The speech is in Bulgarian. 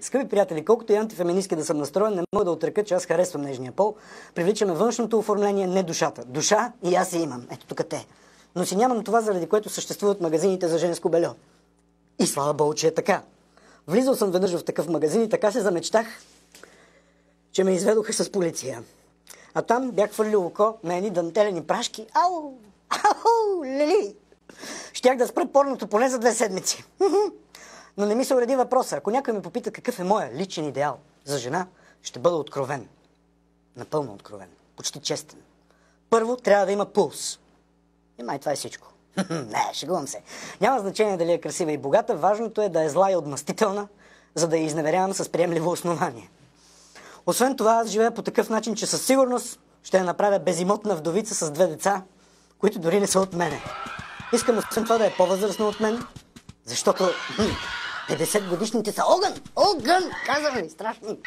Скъпи приятели, колкото и антифеминистки да съм настроен, не мога да отрека, че аз харесвам нежния пол. Привличаме външното оформление, не душата. Душа и аз я имам. Ето тук те. Но си нямам това, заради което съществуват магазините за женско бельо. И слава Богу, че е така. Влизал съм веднъж в такъв магазин и така се замечтах, че ме изведоха с полиция. А там бях хвърлил око на едни дантелени прашки. Ау! Ау! Лели! Щях да спра порното поне за 2 седмици. Но не ми се уреди въпроса. Ако някой ме попита какъв е моя личен идеал за жена, ще бъда откровен. Напълно откровен. Почти честен. Първо, трябва да има пулс. И май това е всичко. Не, шегувам се. Няма значение дали е красива и богата. Важното е да е зла и отмъстителна, за да я изневерявам с приемливо основание. Освен това, аз живея по такъв начин, че със сигурност ще я направя безимотна вдовица с 2 деца, които дори не са от мене. Искам освен това да е по-възрастна от мен, защото 50 годишните са огън! Огън! Казвам ви, страшно!